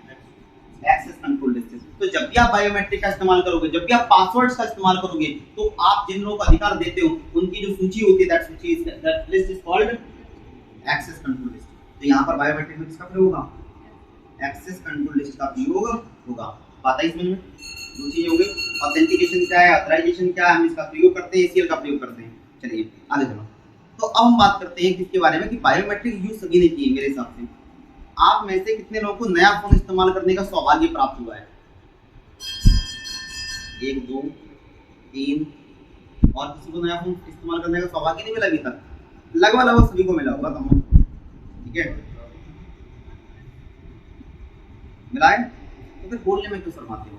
एक्सेस कंट्रोल लिस्ट। तो जब भी आप बायोमेट्रिक का इस्तेमाल करोगे, जब भी आप पासवर्ड्स का इस्तेमाल करोगे, तो आप जिन लोगों को अधिकार देते हो उनकी जो सूची होती है, दैट सूची is, that list is called access control list. तो यहाँ पर बायोमेट्रिक में किसका प्रयोग होगा, एक्सेस कंट्रोल लिस्ट का प्रयोग होगा। बात है इसमें दो चीजें होंगी, ऑथेंटिकेशन क्या है, ऑथराइजेशन क्या है, हम इसका प्रयोग करते हैं, एसीएल का प्रयोग करते हैं। चलिए आगे चलो। तो अब हम बात करते हैं किसके बारे में, कि बायोमेट्रिक यूज सभी ने किए। मेरे हिसाब से आप में से कितने लोगों को नया फोन इस्तेमाल करने का सौभाग्य प्राप्त हुआ है? 1 2 3, और किसी को नया फोन इस्तेमाल करने का सौभाग्य नहीं मिला अभी तक? लगभग सभी को मिला होगा, ठीक है, मिला है। तो फिर बोलने में क्यों शर्माते हो?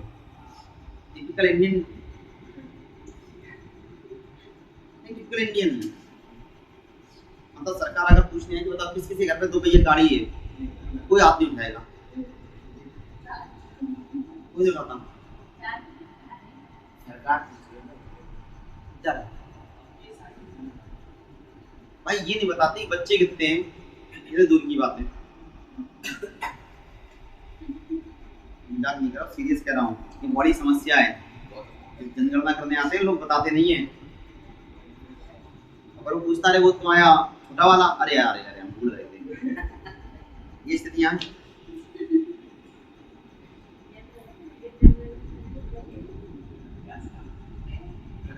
टिपिकल इंडियन, टिपिकल इंडियन है। मतलब सरकार अगर पूछने है कि बताओ किस किसी घर पे 2 पहिया गाड़ी है, कोई हाथ नहीं उठाएगा, कोई नहीं उठाता। सरकार भाई ये नहीं बताते बच्चे कितने हैं, ये दूर की बात है। मजाक नहीं कर रहा, सीरियस कह रहा हूँ, ये बड़ी समस्या है। जनगणना करने आते हैं लोग, बताते नहीं है। अगर वो पूछता रहे वो तुम्हारा छोटा वाला, अरे यार अरे हम भूल रहे थे। ये स्थितियां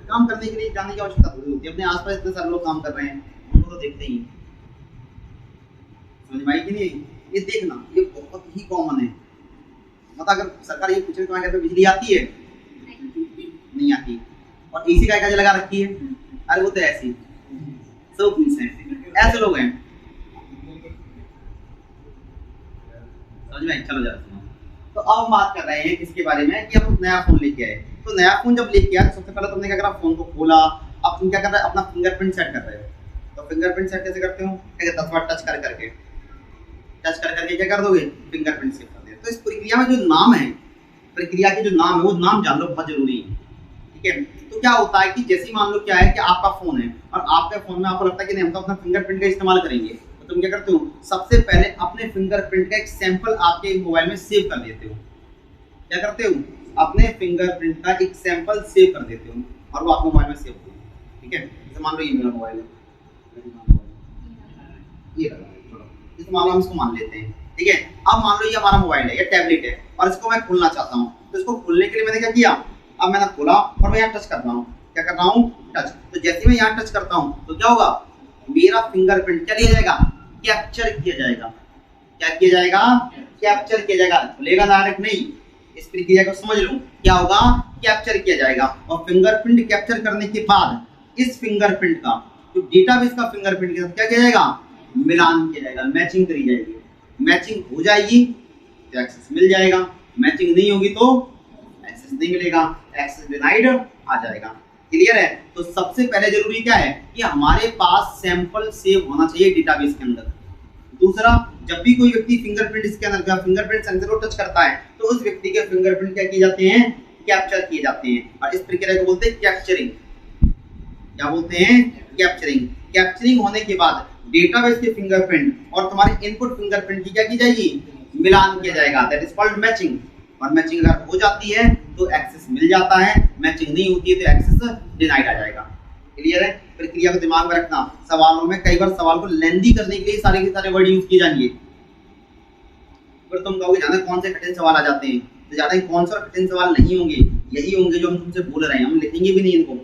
काम करने के लिए जाने की आवश्यकता थोड़ी होती है। अपने आसपास इतने सारे लोग काम कर रहे हैं, उनको तो देखते ही। समझ में आई कि नहीं? ये देखना, ये बहुत ही कॉमन है। मतलब अगर सरकार ये पूछे तुम्हारे घर पे बिजली आती है, नहीं आती, और इसी का क्या लगा रखी है, अरे वो तो ऐसी सब ऐसे लोग हैं, समझ में? चलो जरा सुनो। तो अब हम बात कर रहे हैं किसके बारे में कि हम नया फोन लेके आए। तो नया फोन जब लेके आए तो सबसे पहले तुमने क्या करा, फोन को खोला। अब तुम क्या कर रहे हो, अपना फिंगरप्रिंट सेट कर रहे हो। तो फिंगरप्रिंट सेट कैसे करते हो, 10 बार टच कर करके क्या कर दोगे, फिंगरप्रिंट सेट कर दे। तो इस प्रक्रिया में जो नाम है, प्रक्रिया के जो नाम है वो नाम जान लो, बहुत जरूरी है, ठीक है। तो क्या होता है कि जैसे मान लो क्या है कि आपका फोन है और आपके फोन में आपको लगता है कि नहीं हम तो अपना फिंगरप्रिंट का इस्तेमाल करेंगे, तो तुम क्या करते हो, सबसे पहले अपने फिंगरप्रिंट का एक सैंपल आपके मोबाइल में सेव कर देते हो। क्या करते हो, अपने फिंगरप्रिंट का एक सैंपल सेव कर देते हो और वो आपके मोबाइल में सेव हो गया, ठीक है। जैसे मान लो ये मेरा मोबाइल है, ये जैसे मान लो हम इसको मान लेते हैं, ठीक है। अब मान लो ये हमारा मोबाइल है, ये टैबलेट है और इसको मैं खोलना चाहता हूँ। तो इसको खोलने के लिए मैंने क्या किया, अब मैंने खोला और मैं यहाँ टच कर रहा हूँ। क्या कर रहा हूँ, टच। तो जैसे मैं यहाँ टच करता हूँ तो क्या होगा, मेरा फिंगरप्रिंट क्या लिया जाएगा, कैप्चर किया जाएगा। क्या किया जाएगा, कैप्चर किया जाएगा, खुलेगा डायरेक्ट नहीं। इस प्रक्रिया को समझ लो, क्या होगा, कैप्चर किया जाएगा। और फिंगरप्रिंट कैप्चर करने के बाद इस फिंगरप्रिंट का जो डेटाबेस का फिंगरप्रिंट के साथ क्या किया जाएगा, मिलान किया जाएगा, मैचिंग करी जाएगी। मैचिंग हो जाएगी तो एक्सेस मिल जाएगा, मैचिंग नहीं होगी तो एक्सेस नहीं मिलेगा, एक्सेस डिनाइड आ जाएगा। क्लियर है? तो सबसे पहले जरूरी क्या है कि हमारे पास सैंपल सेव होना चाहिए डेटाबेस के अंदर। दूसरा, जब भी कोई व्यक्ति फिंगरप्रिंट स्कैनर का फिंगरप्रिंट सेंसर को टच करता है तो उस व्यक्ति के फिंगरप्रिंट क्या किए जाते हैं, कैप्चर किए जाते हैं। और इस प्रक्रिया को बोलते हैं कैप्चरिंग। क्या बोलते हैं, कैप्चरिंग। कैप्चरिंग होने के बाद डेटाबेस के फिंगरप्रिंट और तुम्हारे इनपुट फिंगरप्रिंट की क्या की जाएगी, मिलान किया जाएगा। That is called matching. और मैचिंग अगर हो जाती है तो एक्सेस मिल जाता है, मैचिंग नहीं होती है तो एक्सेस डिनाइड आ जाएगा। क्लियर है? प्रक्रिया को दिमाग में रखना। सवालों में कई बार सवाल को लेंदी करने के लिए सारे के सारे वर्ड यूज किए जाएंगे। फिर तुम कहोगे जाने कौन से कठिन सवाल आ जाते हैं, तो जाने कौन सा कठिन सवाल नहीं होंगे, यही होंगे जो हम तुमसे बोल रहे हैं। हम लिखेंगे भी नहीं इनको,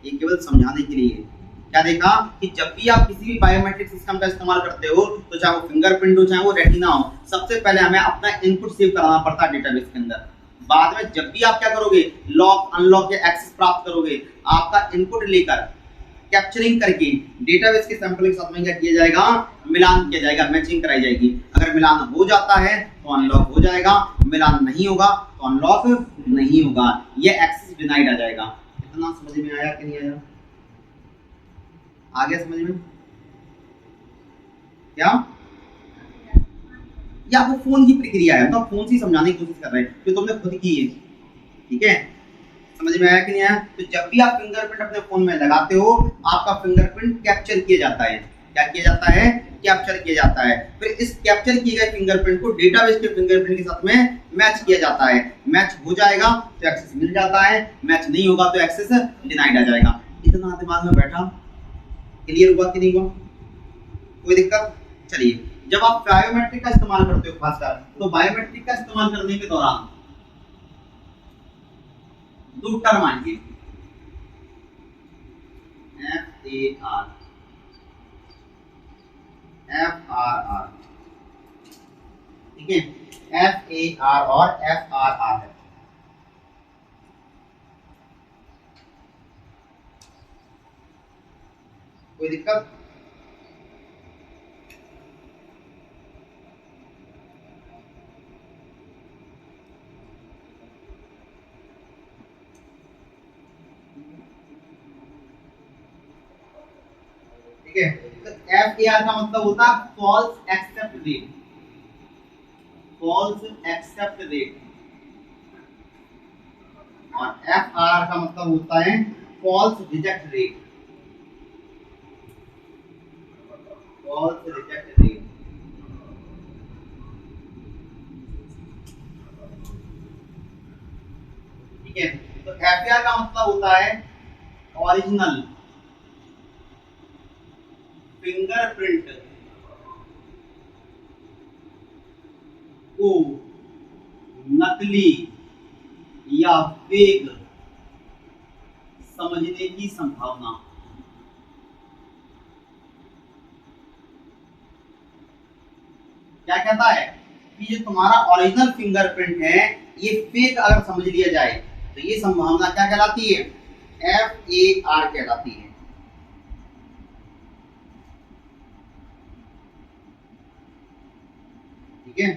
ये केवल समझाने के लिए। क्या देखा कि जब भी आप किसी भी बायोमेट्रिक सिस्टम का इस्तेमाल करते हो, तो चाहे वो फिंगरप्रिंट हो चाहे वो रेटिना हो, सबसे पहले हमें अपना इनपुट सेव कराना पड़ता है डेटाबेस के अंदर। बाद में जब भी आप क्या करोगे, लॉक अनलॉक या एक्सेस प्राप्त करोगे, आपका इनपुट लेकर कैप्चरिंग करके डेटाबेस के सैंपल के साथ में क्या किया जाएगा, मिलान किया जाएगा, मैचिंग कराई जाएगी। अगर मिलान हो जाता है तो अनलॉक हो जाएगा, मिलान नहीं होगा तो अनलॉक नहीं होगा, ये एक्सेस डिनाइड आ जाएगा। इतना समझ में आया कि नहीं आया? आगे समझ में? क्या या वो फोन की प्रक्रिया है, तो फोन से समझाने की कोशिश कर रहे हैं जो तुमने खुद की है, ठीक है। समझ में आया कि नहीं आया? तो जब भी आप फिंगरप्रिंट अपने फोन में लगाते हो, आपका फिंगरप्रिंट कैप्चर किया जाता है। क्या किया जाता है, कैप्चर किया जाता है। फिर इस कैप्चर किए गए फिंगरप्रिंट को डेटाबेस के फिंगरप्रिंट के साथ में मैच किया जाता है। मैच हो जाएगा तो एक्सेस मिल जाता है, मैच नहीं होगा तो एक्सेस डिनाइड आ जाएगा। इतना दिमाग में बैठा? क्लियर हुआ कि नहीं हुआ? कोई दिक्कत? चलिए, जब आप बायोमेट्रिक का इस्तेमाल करते हो खासकर, तो बायोमेट्रिक का इस्तेमाल करने के दौरान दो टर्म आएंगे, FAR, FRR, ठीक है। FAR और FRR है। कोई दिक्कत? ठीक है। तो FAR का मतलब होता है false accept rate, false accept rate. और FR का मतलब होता है false reject rate, false reject rate. ठीक है। तो FAR का मतलब होता है ओरिजिनल फिंगरप्रिंट को नकली या फेक समझने की संभावना। क्या कहता है कि जो तुम्हारा ओरिजिनल फिंगरप्रिंट है ये फेक अगर समझ लिया जाए तो ये संभावना क्या कहलाती है, FAR कहलाती है। ठीक है,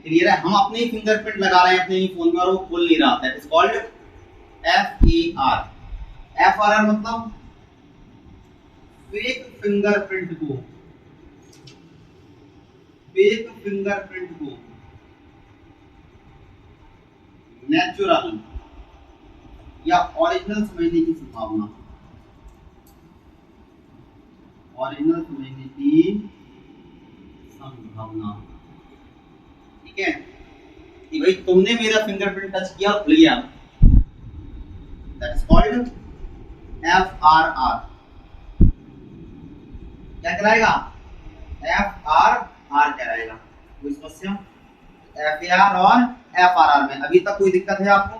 क्लियर है? हम अपने ही फिंगरप्रिंट लगा रहे हैं अपने ही फोन में और वो खुल नहीं रहा था। It's called FAR। FRR मतलब फेक फिंगरप्रिंट को, फेक फिंगरप्रिंट को नेचुरल या ओरिजिनल समझने की संभावना, ओरिजिनल समझने की संभावना। ठीक है कि भाई तुमने मेरा फिंगरप्रिंट टच किया और खुल गया, दैट इज कॉल्ड FRR। क्या कहलाएगा? FRR कहलाएगा। कोई समस्या? FAR और FRR में अभी तक कोई दिक्कत है आपको?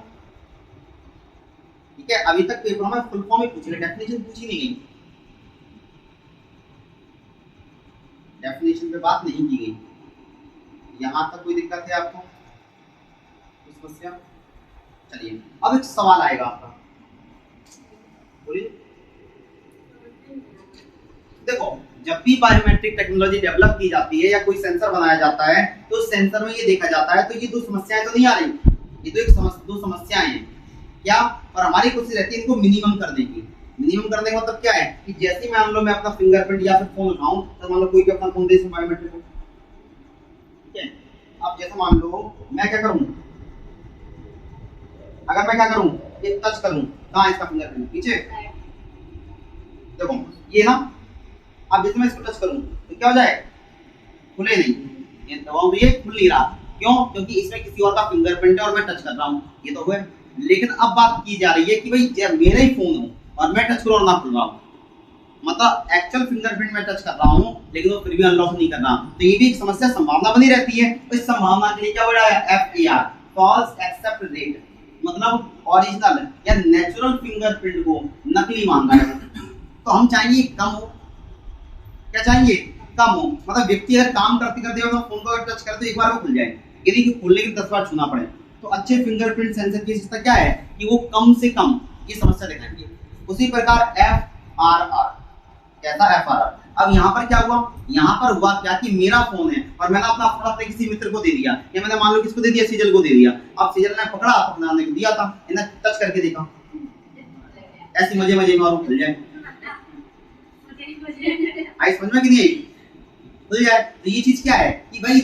ठीक है, अभी तक पेपर में फुल फॉर्म ही पूछे गए, डेफिनेशन पूछी नहीं गई, डेफिनेशन पे बात नहीं की गई। यहां तक कोई दिक्कत है आपको? कोई समस्या? चलिए अब एक सवाल आएगा आपका, बोलिए। देखो, जब भी बायोमेट्रिक टेक्नोलॉजी डेवलप की जाती है या कोई सेंसर बनाया जाता है तो उस सेंसर में ये देखा जाता है, तो ये दो समस्याएं तो नहीं आ रही, ये तो दो समस्याएं हैं क्या, और हमारी कोशिश रहती है इनको मिनिमम करने की। मिनिमम करने का मतलब क्या है कि जैसे मान लो मैं अपना फिंगरप्रिंट या फिर फोन उठाऊं, तो मान लो कोई भी अपना फोन दे इसमें बायोमेट्रिक हो, ठीक है। अब जैसे मान लो मैं क्या करूं, अगर मैं क्या करूं, ये टच करूं, कहां इसका फिंगरप्रिंट? पीछे। देखो ये ना, अब जैसे मैं इसको टच करूं तो क्या हो जाए? खुले नहीं, ये दबाऊं तो ये खुल नहीं रहा। क्यों? क्योंकि इसमें किसी और का फिंगरप्रिंट है और मैं टच कर रहा हूं, ये तो हुआ। लेकिन अब बात की जा रही है कि भाई जब मेरा ही फोन हो और मैं टच करूं और ना खुल रहा हूं, मतलब एक्चुअल फिंगरप्रिंट मैं टच कर रहा हूं लेकिन वो फिर भी अनलॉक नहीं कर रहा, तो ये भी एक समस्या, संभावना बनी रहती है। तो इस संभावना के लिए क्या हो रहा है? FAR, फॉल्स एक्सेप्ट रेट, मतलब ओरिजिनल या नेचुरल फिंगरप्रिंट को नकली मान रहा है। तो हम चाहेंगे कम हो, क्या चाहेंगे? कम हो, मतलब व्यक्ति अगर काम करते करते अपना फोन को अगर टच करे तो एक बार वो खुल जाए, यदि कि खुलने के 10 बार छूना पड़े। तो अच्छे फिंगरप्रिंट सेंसर की विशेषता क्या है कि वो कम से कम ये समस्या दिखाएंगे। उसी प्रकार FRR, कैसा FRR? अब यहाँ पर क्या हुआ, यहाँ पर हुआ क्या कि मेरा फोन है और मैंने अपना फोन अपने किसी मित्र को दे दिया, या मैंने मान लो किसको दे दिया, सीजल को दे दिया। अब सीजल ने पकड़ा, पकड़ाने को दिया था, इन्हें टच करके देखा, ऐसी मजे मजे में और खुल जाए। आई समझ में कि नहीं आई? खुल जाए। तो ये चीज क्या है कि भाई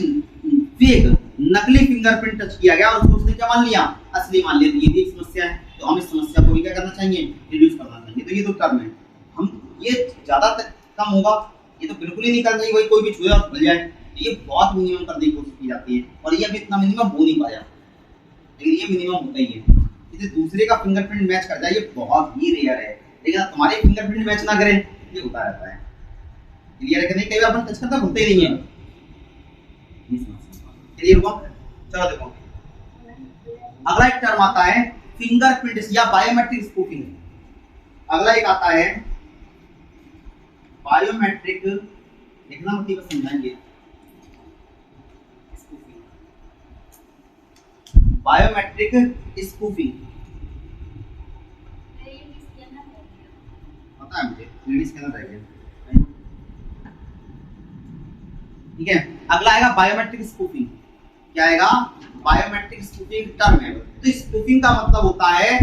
फेक, नकली फिंगरप्रिंट टच किया गया और उसको उसने क्या मान लिया? असली मान लिया। तो ये भी एक समस्या है। तो हम इस समस्या को भी क्या करना चाहिए? रिड्यूस करना चाहिए। तो ये दो टर्म है, हम ये ज्यादा कम होगा, ये तो बिल्कुल ही नहीं करना चाहिए, कोई भी छुए और खुल जाए। ये बहुत मिनिमम करने की कोशिश की जाती है और ये अभी इतना मिनिमम हो नहीं पाया, लेकिन ये मिनिमम होता ही है। इसे दूसरे का फिंगरप्रिंट मैच कर जाए ये बहुत ही रेयर है, लेकिन तुम्हारे फिंगरप्रिंट मैच ना करे ये होता रहता है। क्लियर है कि नहीं? कई बार अपन टच करता खुलते ही नहीं है। क्लियर हुआ? चलो देखो, अगला एक टर्म आता है फिंगरप्रिंट या बायोमेट्रिक स्पूफिंग। अगला एक आता है बायोमेट्रिक, देखना मतलब समझाएंगे, बायोमेट्रिक स्पूफिंग। पता है मुझे, लेडीज के अंदर रह गया। ठीक है, अगला आएगा बायोमेट्रिक स्पूफिंग। क्या आएगा? बायोमेट्रिक स्पूफिंग टर्म है। तो स्पूफिंग का मतलब होता है,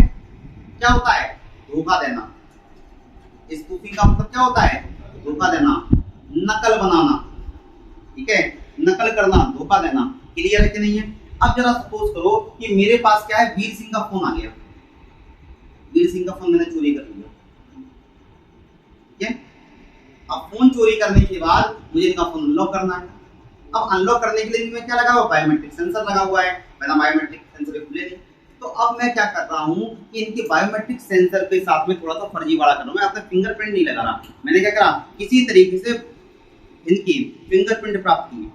क्या होता है? धोखा देना। स्पूफिंग का मतलब क्या होता है? धोखा देना, नकल बनाना। ठीक है, नकल करना, धोखा देना। क्लियर है कि नहीं है? अब जरा सपोज करो कि मेरे पास क्या है, वीर सिंह का फोन आ गया। वीर सिंह का फोन मैंने चोरी कर लिया। ठीक है, अब फोन चोरी करने के बाद मुझे इनका फोन अनलॉक करना है। अब अनलॉक करने के लिए मैं क्या लगा हुआ? बायोमेट्रिक सेंसर लगा हुआ है। मेरा बायोमेट्रिक सेंसर खुले नहीं, तो अब मैं क्या कर रहा हूँ कि इनके बायोमेट्रिक सेंसर के साथ में थोड़ा सा फर्जीवाड़ा कर रहा हूँ। मैं अपना फिंगरप्रिंट नहीं लगा रहा, मैंने क्या करा, किसी तरीके से इनकी फिंगरप्रिंट प्राप्त की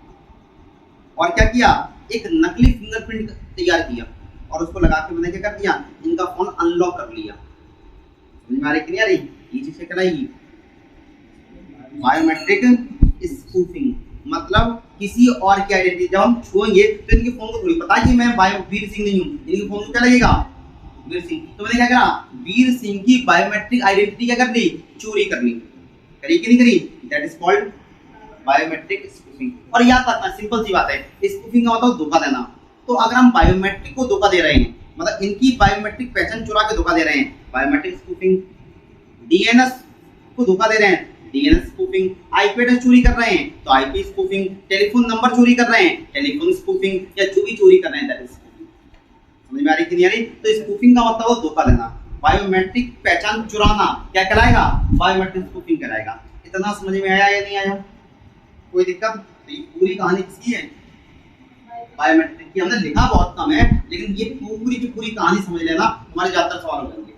और क्या किया, एक नकली फिंगरप्रिंट तैयार किया और उसको लगा के मैंने क्या कर दिया, इनका फोन अनलॉक कर लिया। समझ में आ रही कि नहीं आ रही? ये चीज क्या कहलाएगी? Biometric spoofing. मतलब किसी और की आइडेंटिटी, जब हम छुएंगे तो इनके फोन को थोड़ी पता है कि मैं वीर सिंह नहीं हूँ, इनके फोन को क्या लगेगा? वीर सिंह, तो मैंने क्या करा, वीर सिंह की बायोमेट्रिक आइडेंटिटी क्या कर ली, चोरी कर ली, करी कि नहीं करी, that is called biometric spoofing. और याद रखना सिंपल सी बात है, स्पूफिंग का मतलब धोखा देना। तो अगर हम बायोमेट्रिक को धोखा दे रहे हैं, मतलब इनकी बायोमेट्रिक पहचान चुरा के धोखा दे रहे हैं, बायोमेट्रिक स्पूफिंग। डीएनएस को धोखा दे रहे हैं, डीएनएस स्पूफिंग। आईपी एड्रेस चोरी कर रहे हैं तो आईपी स्पूफिंग। टेलीफोन नंबर चोरी कर रहे हैं, टेलीफोन स्पूफिंग। या जो भी चोरी कर रहे हैं दैट इज स्पूफिंग। समझ में आ रही कि नहीं आ रही? तो स्पूफिंग का मतलब धोखा देना। बायोमेट्रिक पहचान चुराना क्या कहलाएगा, बायोमेट्रिक स्पूफिंग कहलाएगा। इतना समझ में आया या नहीं आया, कोई दिक्कत? तो ये पूरी कहानी किसकी है, बायोमेट्रिक की। हमने लिखा बहुत कम है, लेकिन ये पूरी की पूरी कहानी समझ लेना, हमारे ज्यादातर सवाल हो जाएंगे।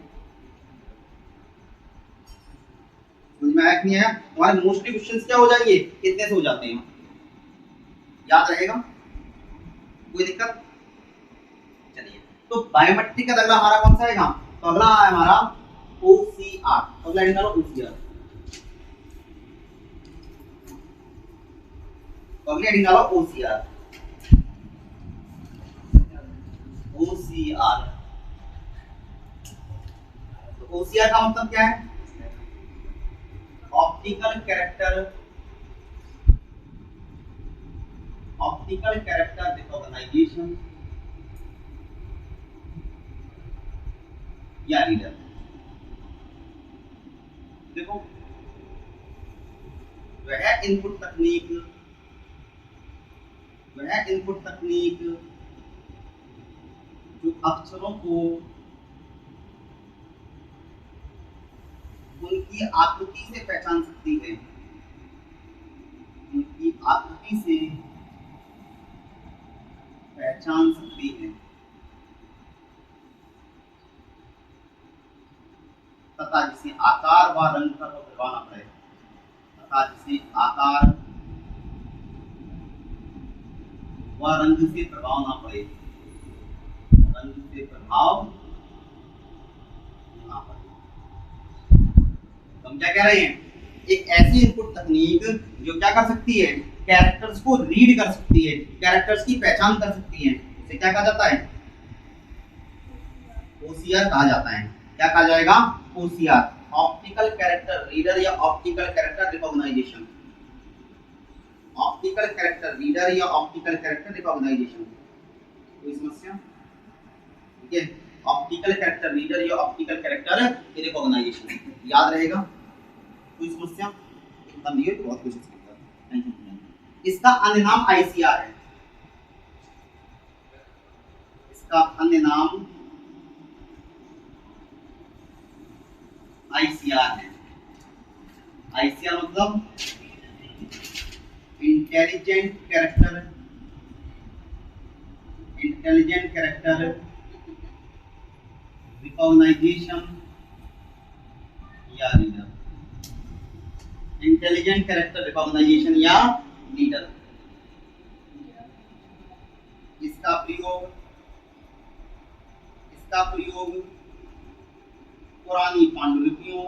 समझ में आया कि नहीं आया? हमारे मोस्टली क्वेश्चंस क्या हो जाएंगे, इतने से हो जाते हैं, याद रहेगा, कोई दिक्कत? चलिए, तो बायोमेट्रिक का अगला हमारा कौन सा आएगा, तो अगला है हमारा ओसीआर। अगला निकालो ओसीआर, अगले निकालो ओसीआर। ओसीआर, तो ओसीआर का मतलब क्या है, optical character, optical character recognisation या रीडर। देखो वह इनपुट तकनीक, वह इनपुट तकनीक जो अक्षरों को उनकी आकृति से पहचान सकती है, उनकी आकृति से पहचान सकती है, तथा जिसे आकार व रंग का प्रभाव न पड़े, तथा जिसे आकार व रंग से प्रभाव ना पड़े, रंग से प्रभाव ना पड़े। हम क्या कह रहे हैं, एक ऐसी इनपुट तकनीक जो क्या कर सकती है, कैरेक्टर्स को रीड कर सकती है, कैरेक्टर्स की पहचान कर सकती है, उसे क्या कहा जाता है, ओसीआर कहा जाता है। क्या कहा जाएगा, ओसीआर, ऑप्टिकल कैरेक्टर रीडर या optical character recognisation. Optical character reader या ऑप्टिकल कैरेक्टर रिकॉग्नाइजेशन, कोई समस्या? ठीक है, ऑप्टिकल कैरेक्टर रीडर या ऑप्टिकल कैरेक्टर रिकॉग्नाइजेशन, याद रहेगा, कोई समस्या? एकदम ये बहुत कुछ इसका अन्य नाम आईसीआर है, इसका अन्य नाम आईसीआर है। आईसीआर मतलब intelligent character, intelligent character recognisation या रीडर, इंटेलिजेंट कैरेक्टर रिकॉग्नाइजेशन या रीडर। इसका प्रयोग पुरानी पांडुलिपियों,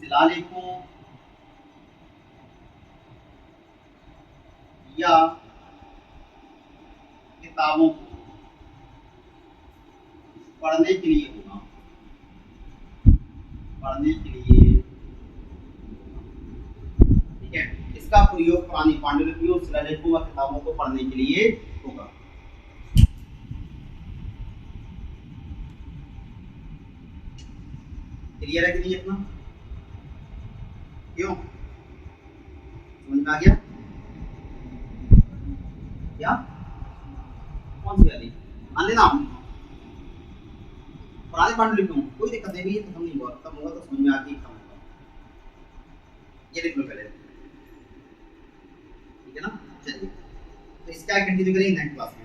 शिलालेखों या किताबों को पढ़ने के लिए होगा, पढ़ने के लिए, ठीक है। इसका प्रयोग पुरानी पांडुलिपियों, शिलालेखों व किताबों को पढ़ने के लिए होगा। क्लियर है कि नहीं इतना? क्यों, समझ में आ गया क्या? कौन सी वाली, अन्य नाम, पुराने पांडुलिपियों, कोई दिक्कत नहीं है, तो हम नहीं हुआ, तब होगा तो समझ में आती है, ये लिख लो पहले, ठीक है ना? चलिए, तो इसका कंटिन्यू करेंगे नेक्स्ट क्लास में।